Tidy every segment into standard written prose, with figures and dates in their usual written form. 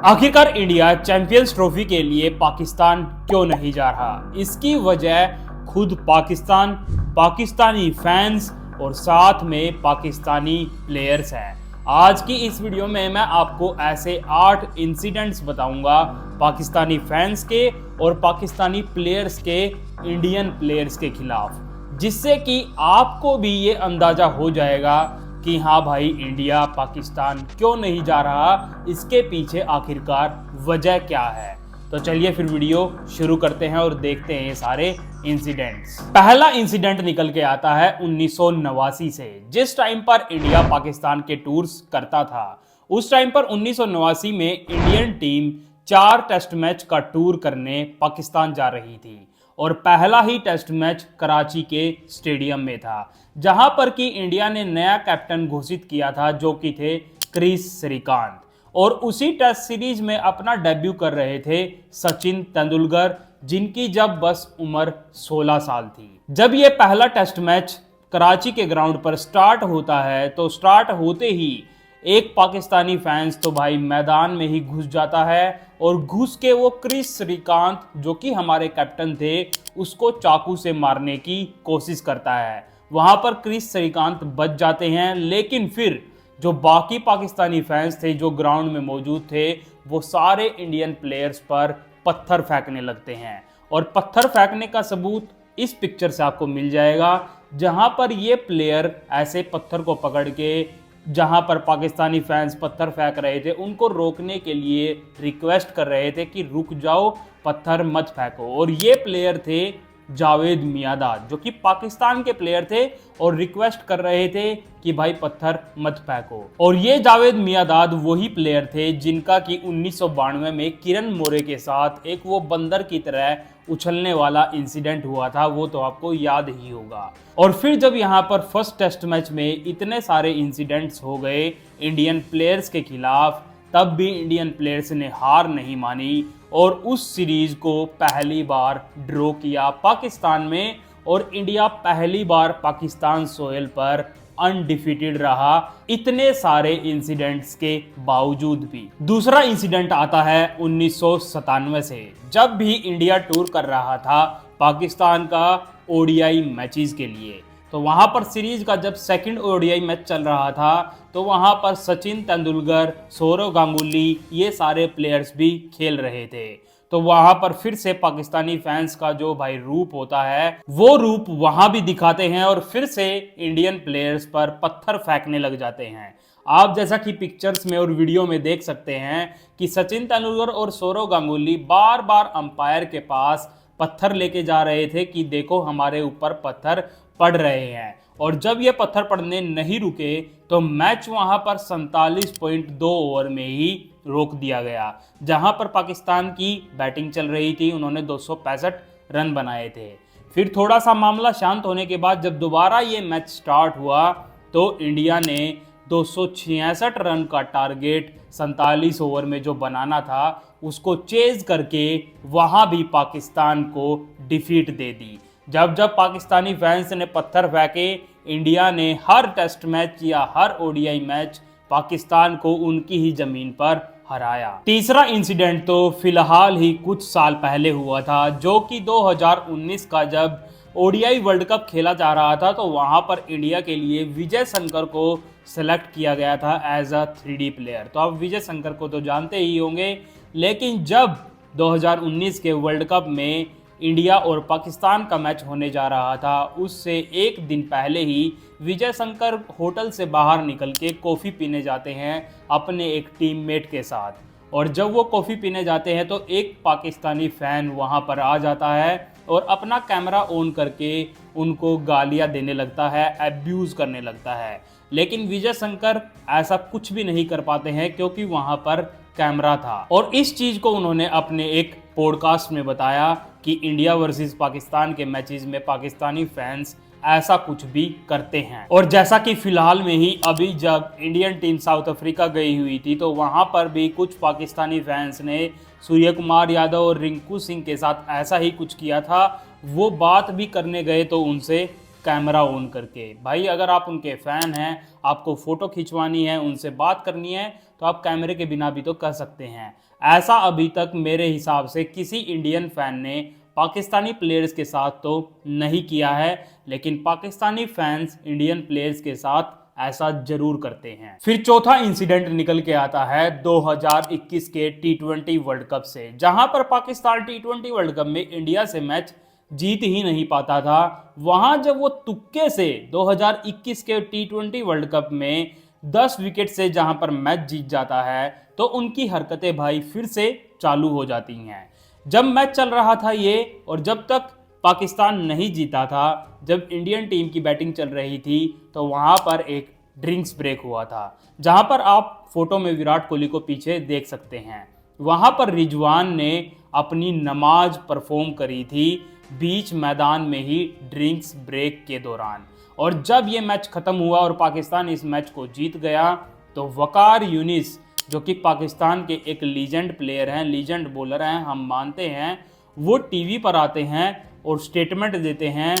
आखिरकार India champions trophy के लिए पाकिस्तान क्यों नहीं जा रहा? इसकी वजह खुद पाकिस्तान, पाकिस्तानी फैंस और साथ में पाकिस्तानी प्लेयर्स हैं। आज की इस वीडियो में मैं आपको ऐसे 8 इंसिडेंट्स बताऊंगा पाकिस्तानी फैंस के और पाकिस्तानी प्लेयर्स के इंडियन प्लेयर्स के खिलाफ, जिससे कि आपको भी ये अंदाजा हो जाएगा कि हाँ भाई, इंडिया पाकिस्तान क्यों नहीं जा रहा, इसके पीछे आखिरकार वजह क्या है। तो चलिए फिर वीडियो शुरू करते हैं और देखते हैं ये सारे इंसिडेंट्स। पहला इंसिडेंट निकल के आता है 1989 से, जिस टाइम पर इंडिया पाकिस्तान के टूर्स करता था। उस टाइम पर 1989 में इंडियन टीम 4 टेस्ट मैच का टूर करने पाकिस्तान जा रही थी और पहला ही टेस्ट मैच कराची के स्टेडियम में था, जहां पर कि इंडिया ने नया कैप्टन घोषित किया था, जो कि थे क्रिस श्रीकांत। और उसी टेस्ट सीरीज में अपना डेब्यू कर रहे थे सचिन तेंदुलकर, जिनकी जब बस उम्र 16 साल थी। जब ये पहला टेस्ट मैच कराची के ग्राउंड पर स्टार्ट होता है, तो स्टार्ट होते ही एक पाकिस्तानी फैंस तो भाई मैदान में ही घुस जाता है और घुस के वो क्रिस श्रीकांत, जो कि हमारे कैप्टन थे, उसको चाकू से मारने की कोशिश करता है। वहां पर क्रिस श्रीकांत बच जाते हैं, लेकिन फिर जो बाकी पाकिस्तानी फैंस थे जो ग्राउंड में मौजूद थे, वो सारे इंडियन प्लेयर्स पर पत्थर फेंकने लगते हैं। और पत्थर फेंकने का सबूत इस पिक्चर से आपको मिल जाएगा, जहां पर ये प्लेयर ऐसे पत्थर को पकड़ के, जहां पर पाकिस्तानी फैंस पत्थर फेंक रहे थे, उनको रोकने के लिए रिक्वेस्ट कर रहे थे कि रुक जाओ, पत्थर मत फेंको। और ये प्लेयर थे जावेद मियांदाद, जो कि पाकिस्तान के प्लेयर थे और रिक्वेस्ट कर रहे थे कि भाई पत्थर मत फेंको। और ये जावेद मियांदाद वही प्लेयर थे जिनका कि 1992 में किरण मोरे के साथ एक वो बंदर की तरह उछलने वाला इंसिडेंट हुआ था, वो तो आपको याद ही होगा। और फिर जब यहाँ पर फर्स्ट टेस्ट मैच में इतने सारे इंसिडेंट्स हो गए इंडियन प्लेयर्स के खिलाफ, तब भी इंडियन प्लेयर्स ने हार नहीं मानी और उस सीरीज को पहली बार ड्रॉ किया पाकिस्तान में। और इंडिया पहली बार पाकिस्तान सोयल पर अनडिफीटेड रहा, इतने सारे इंसिडेंट्स के बावजूद भी। दूसरा इंसिडेंट आता है 1997 से, जब भी इंडिया टूर कर रहा था पाकिस्तान का ओडीआई मैचेस के लिए। तो वहां पर सीरीज का जब सेकंड ओडीआई मैच चल रहा था, तो वहां पर सचिन तेंदुलकर, सौरव गांगुली, ये सारे प्लेयर्स भी खेल रहे थे। तो वहां पर फिर से पाकिस्तानी फैंस का जो भाई रूप होता है, वो रूप वहां भी दिखाते हैं और फिर से इंडियन प्लेयर्स पर पत्थर फेंकने लग जाते हैं। आप जैसा कि पिक्चर्स में और वीडियो में देख सकते हैं कि सचिन तेंदुलकर और सौरव गांगुली बार बार अंपायर के पास पत्थर लेके जा रहे थे कि देखो हमारे ऊपर पत्थर पड़ रहे हैं। और जब ये पत्थर पड़ने नहीं रुके, तो मैच वहां पर 47.2 ओवर में ही रोक दिया गया। जहां पर पाकिस्तान की बैटिंग चल रही थी, उन्होंने 265 रन बनाए थे। फिर थोड़ा सा मामला शांत होने के बाद जब दोबारा ये मैच स्टार्ट हुआ, तो इंडिया ने 266 रन का टारगेट 47 ओवर में जो बनाना था, उसको चेज करके वहां भी पाकिस्तान को डिफीट दे दी। जब जब पाकिस्तानी फैंस ने पत्थर फेंके, इंडिया ने हर टेस्ट मैच या हर ओडीआई मैच पाकिस्तान को उनकी ही जमीन पर हराया। तीसरा इंसिडेंट तो फिलहाल ही कुछ साल पहले हुआ था, जो कि 2019 का जब ओडीआई वर्ल्ड कप खेला जा रहा था, तो वहां पर इंडिया के लिए विजय शंकर को सेलेक्ट किया गया था एज अ 3D प्लेयर। तो आप विजय शंकर को तो जानते ही होंगे, लेकिन जब 2019 के वर्ल्ड कप में इंडिया और पाकिस्तान का मैच होने जा रहा था, उससे एक दिन पहले ही विजय शंकर होटल से बाहर निकल के कॉफ़ी पीने जाते हैं अपने एक टीममेट के साथ। और जब वो कॉफ़ी पीने जाते हैं, तो एक पाकिस्तानी फ़ैन वहाँ पर आ जाता है और अपना कैमरा ऑन करके उनको गालियाँ देने लगता है, एब्यूज़ करने लगता है। लेकिन विजय शंकर ऐसा कुछ भी नहीं कर पाते हैं, क्योंकि वहाँ पर कैमरा था। और इस चीज़ को उन्होंने अपने एक पॉडकास्ट में बताया कि इंडिया वर्सेस पाकिस्तान के मैचेस में पाकिस्तानी फैंस ऐसा कुछ भी करते हैं। और जैसा कि फिलहाल में ही अभी जब इंडियन टीम साउथ अफ्रीका गई हुई थी, तो वहां पर भी कुछ पाकिस्तानी फैंस ने सूर्य कुमार यादव और रिंकू सिंह के साथ ऐसा ही कुछ किया था। वो बात भी करने गए तो उनसे कैमरा ऑन करके। भाई अगर आप उनके फ़ैन हैं, आपको फ़ोटो खिंचवानी है, उनसे बात करनी है, तो आप कैमरे के बिना भी तो कर सकते हैं। ऐसा अभी तक मेरे हिसाब से किसी इंडियन फैन ने पाकिस्तानी प्लेयर्स के साथ तो नहीं किया है, लेकिन पाकिस्तानी फैंस इंडियन प्लेयर्स के साथ ऐसा जरूर करते हैं। फिर चौथा इंसिडेंट निकल के आता है 2021 के टी20 वर्ल्ड कप से, जहां पर पाकिस्तान टी20 वर्ल्ड कप में इंडिया से मैच जीत ही नहीं पाता था। वहां जब वो तुक्के से 2021 के टी20 वर्ल्ड कप में 10 विकेट से जहां पर मैच जीत जाता है, तो उनकी हरकतें भाई फिर से चालू हो जाती हैं। जब मैच चल रहा था ये, और जब तक पाकिस्तान नहीं जीता था, जब इंडियन टीम की बैटिंग चल रही थी, तो वहां पर एक ड्रिंक्स ब्रेक हुआ था, जहां पर आप फोटो में विराट कोहली को पीछे देख सकते हैं। वहां पर रिजवान ने अपनी नमाज परफॉर्म करी थी बीच मैदान में ही ड्रिंक्स ब्रेक के दौरान। और जब ये मैच खत्म हुआ और पाकिस्तान इस मैच को जीत गया, तो वकार यूनिस, जो कि पाकिस्तान के एक लीजेंड प्लेयर हैं, लीजेंड बॉलर हैं, हम मानते हैं, वो टीवी पर आते हैं और स्टेटमेंट देते हैं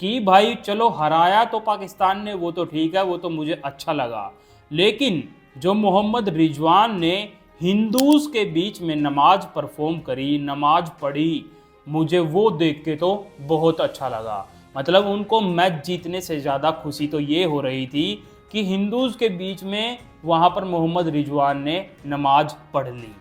कि भाई चलो हराया तो पाकिस्तान ने, वो तो ठीक है, वो तो मुझे अच्छा लगा, लेकिन जो मोहम्मद रिजवान ने हिंदूज के बीच में नमाज परफॉर्म करी, नमाज पढ़ी, मुझे वो देख के तो बहुत अच्छा लगा। मतलब उनको मैच जीतने से ज़्यादा खुशी तो ये हो रही थी कि हिंदूज के बीच में वहाँ पर मोहम्मद रिजवान ने नमाज पढ़ ली।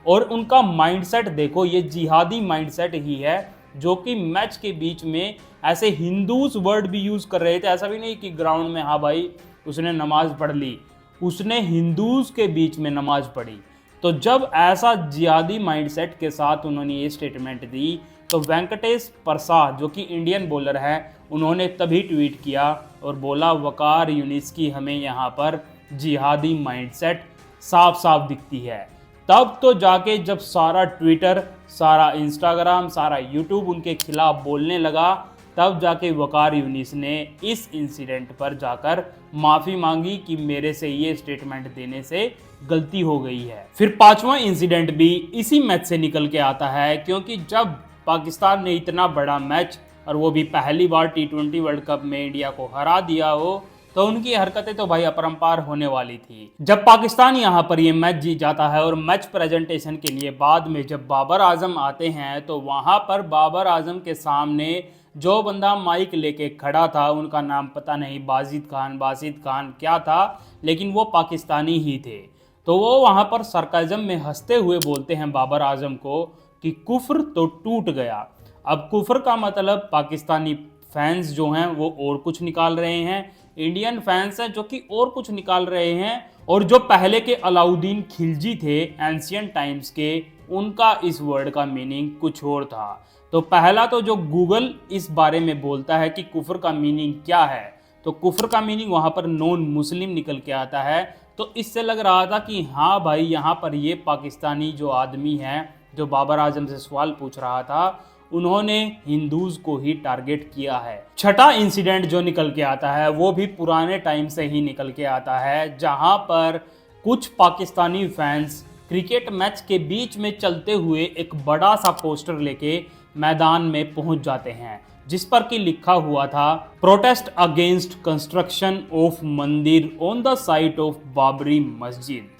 और उनका माइंडसेट देखो, ये जिहादी माइंडसेट ही है, जो कि मैच के बीच में ऐसे हिंदूज वर्ड भी यूज़ कर रहे थे। ऐसा भी नहीं कि ग्राउंड में हाँ भाई उसने नमाज पढ़ ली, उसने हिंदूज के बीच में नमाज पढ़ी। तो जब ऐसा जिहादी माइंडसेट के साथ उन्होंने ये स्टेटमेंट दी, तो वेंकटेश प्रसाद, जो कि इंडियन बॉलर है, उन्होंने तभी ट्वीट किया और बोला वकार यूनिस की हमें यहाँ पर जिहादी माइंडसेट साफ साफ दिखती है। तब तो जाके जब सारा ट्विटर, सारा इंस्टाग्राम, सारा यूट्यूब उनके खिलाफ बोलने लगा, तब जाके वकार यूनिस ने इस इंसिडेंट पर जाकर माफ़ी मांगी कि मेरे से ये स्टेटमेंट देने से गलती हो गई है। फिर पांचवा इंसिडेंट भी इसी मैच से निकल के आता है, क्योंकि जब पाकिस्तान ने इतना बड़ा मैच, और वो भी पहली बार टी20 वर्ल्ड कप में इंडिया को हरा दिया हो, तो उनकी हरकतें तो भाई अपरंपार होने वाली थी। जब पाकिस्तान यहाँ पर ये मैच जीत जाता है और मैच प्रेजेंटेशन के लिए बाद में जब बाबर आजम आते हैं, तो वहाँ पर बाबर आजम के सामने जो बंदा माइक लेके खड़ा था, उनका नाम पता नहीं, बासित खान क्या था, लेकिन वो पाकिस्तानी ही थे। तो वो वहाँ पर सरकाज़म में हंसते हुए बोलते हैं बाबर आजम को कि कुफ्र तो टूट गया। अब कुफ्र का मतलब पाकिस्तानी फैंस जो हैं वो और कुछ निकाल रहे हैं, इंडियन फैंस हैं जो कि और कुछ निकाल रहे हैं, और जो पहले के अलाउद्दीन खिलजी थे एंशियंट टाइम्स के, उनका इस वर्ड का मीनिंग कुछ और था। तो पहला तो जो गूगल इस बारे में बोलता है कि कुफ्र का मीनिंग क्या है, तो कुफ्र का मीनिंग वहाँ पर नॉन मुस्लिम निकल के आता है। तो इससे लग रहा था कि हाँ भाई, यहाँ पर ये पाकिस्तानी जो आदमी है जो बाबर आजम से सवाल पूछ रहा था, उन्होंने हिंदूज को ही टारगेट किया है। छठा इंसिडेंट जो निकल के आता है वो भी पुराने टाइम से ही निकल के आता है, जहां पर कुछ पाकिस्तानी फैंस क्रिकेट मैच के बीच में चलते हुए एक बड़ा सा पोस्टर लेके मैदान में पहुंच जाते हैं, जिस पर कि लिखा हुआ था प्रोटेस्ट अगेंस्ट कंस्ट्रक्शन ऑफ मंदिर on the site of Babri मस्जिद।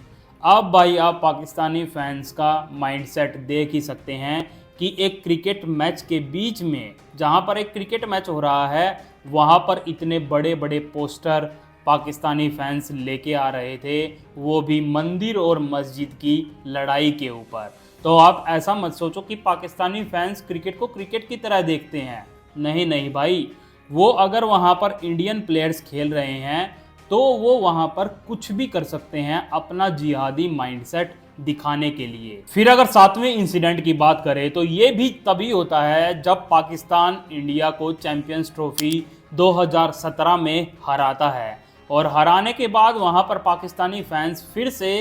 अब भाई आप पाकिस्तानी फैंस का माइंडसेट देख ही सकते हैं कि एक क्रिकेट मैच के बीच में, जहां पर एक क्रिकेट मैच हो रहा है, वहां पर इतने बड़े बड़े पोस्टर पाकिस्तानी फैंस लेके आ रहे थे, वो भी मंदिर और मस्जिद की लड़ाई के ऊपर। तो आप ऐसा मत सोचो कि पाकिस्तानी फैंस क्रिकेट को क्रिकेट की तरह देखते हैं, नहीं नहीं भाई, वो अगर वहां पर इंडियन प्लेयर्स खेल रहे हैं तो वो वहां पर कुछ भी कर सकते हैं अपना जिहादी माइंडसेट दिखाने के लिए। फिर अगर सातवें इंसिडेंट की बात करें तो ये भी तभी होता है जब पाकिस्तान इंडिया को चैंपियंस ट्रॉफी 2017 में हराता है, और हराने के बाद वहां पर पाकिस्तानी फैंस फिर से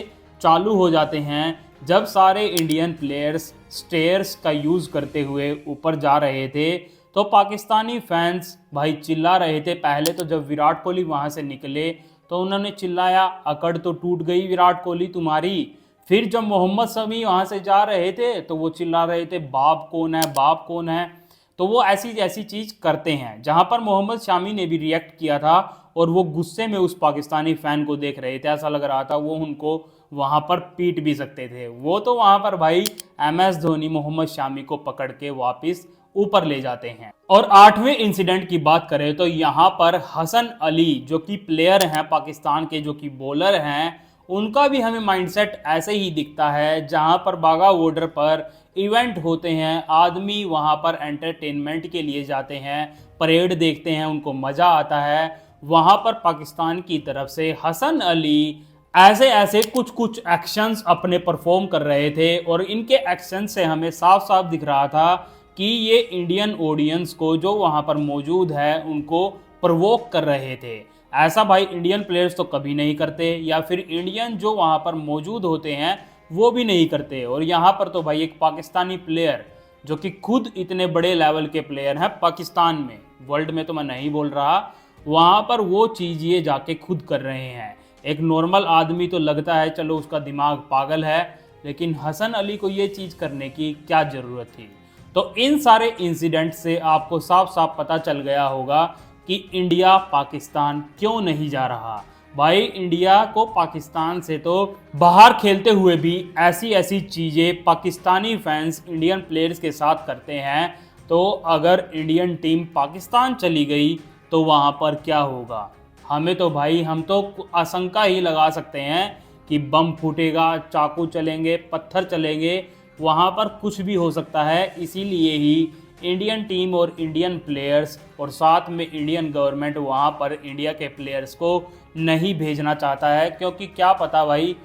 चालू हो जाते हैं। जब सारे इंडियन प्लेयर्स स्टेयर्स का यूज़ करते हुए ऊपर जा रहे थे, तो पाकिस्तानी फैंस भाई चिल्ला रहे थे। पहले तो जब विराट कोहली वहाँ से निकले तो उन्होंने चिल्लाया, अकड़ तो टूट गई विराट कोहली तुम्हारी। फिर जब मोहम्मद शमी वहाँ से जा रहे थे तो वो चिल्ला रहे थे, बाप कौन है, बाप कौन है। तो वो ऐसी चीज़ करते हैं। जहाँ पर मोहम्मद शामी ने भी रिएक्ट किया था और वो गुस्से में उस पाकिस्तानी फ़ैन को देख रहे थे, ऐसा लग रहा था वो उनको वहां पर पीट भी सकते थे। वो तो वहां पर भाई MS धोनी मोहम्मद शामी को पकड़ के वापस ऊपर ले जाते हैं। और 8वें इंसिडेंट की बात करें तो यहाँ पर हसन अली जो कि प्लेयर हैं पाकिस्तान के, जो कि बॉलर हैं, उनका भी हमें माइंडसेट ऐसे ही दिखता है। जहां पर बागा बॉर्डर पर इवेंट होते हैं, आदमी वहां पर एंटरटेनमेंट के लिए जाते हैं, परेड देखते हैं, उनको मज़ा आता है। वहां पर पाकिस्तान की तरफ से हसन अली ऐसे ऐसे कुछ कुछ एक्शंस अपने परफॉर्म कर रहे थे और इनके एक्शन से हमें साफ साफ दिख रहा था कि ये इंडियन ऑडियंस को जो वहां पर मौजूद है उनको प्रवोक कर रहे थे। ऐसा भाई इंडियन प्लेयर्स तो कभी नहीं करते, या फिर इंडियन जो वहां पर मौजूद होते हैं वो भी नहीं करते। और यहाँ पर तो भाई एक पाकिस्तानी प्लेयर जो कि खुद इतने बड़े लेवल के प्लेयर हैं पाकिस्तान में, वर्ल्ड में तो मैं नहीं बोल रहा, वहाँ पर वो चीज़ ये जाके खुद कर रहे हैं। एक नॉर्मल आदमी तो लगता है चलो उसका दिमाग पागल है, लेकिन हसन अली को ये चीज़ करने की क्या ज़रूरत थी। तो इन सारे इंसिडेंट से आपको साफ साफ पता चल गया होगा कि इंडिया पाकिस्तान क्यों नहीं जा रहा। भाई इंडिया को पाकिस्तान से तो बाहर खेलते हुए भी ऐसी ऐसी चीज़ें पाकिस्तानी फैंस इंडियन प्लेयर्स के साथ करते हैं, तो अगर इंडियन टीम पाकिस्तान चली गई तो वहाँ पर क्या होगा। हमें तो भाई, हम तो आशंका ही लगा सकते हैं कि बम फूटेगा, चाकू चलेंगे, पत्थर चलेंगे, वहाँ पर कुछ भी हो सकता है। इसीलिए ही इंडियन टीम और इंडियन प्लेयर्स और साथ में इंडियन गवर्नमेंट वहाँ पर इंडिया के प्लेयर्स को नहीं भेजना चाहता है, क्योंकि क्या पता भाई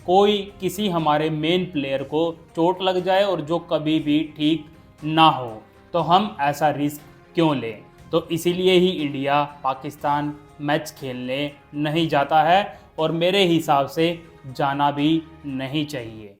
कोई किसी हमारे मेन प्लेयर को चोट लग जाए और जो कभी भी ठीक ना हो, तो हम ऐसा रिस्क क्यों लें। तो इसीलिए ही इंडिया पाकिस्तान मैच खेलने नहीं जाता है और मेरे हिसाब से जाना भी नहीं चाहिए।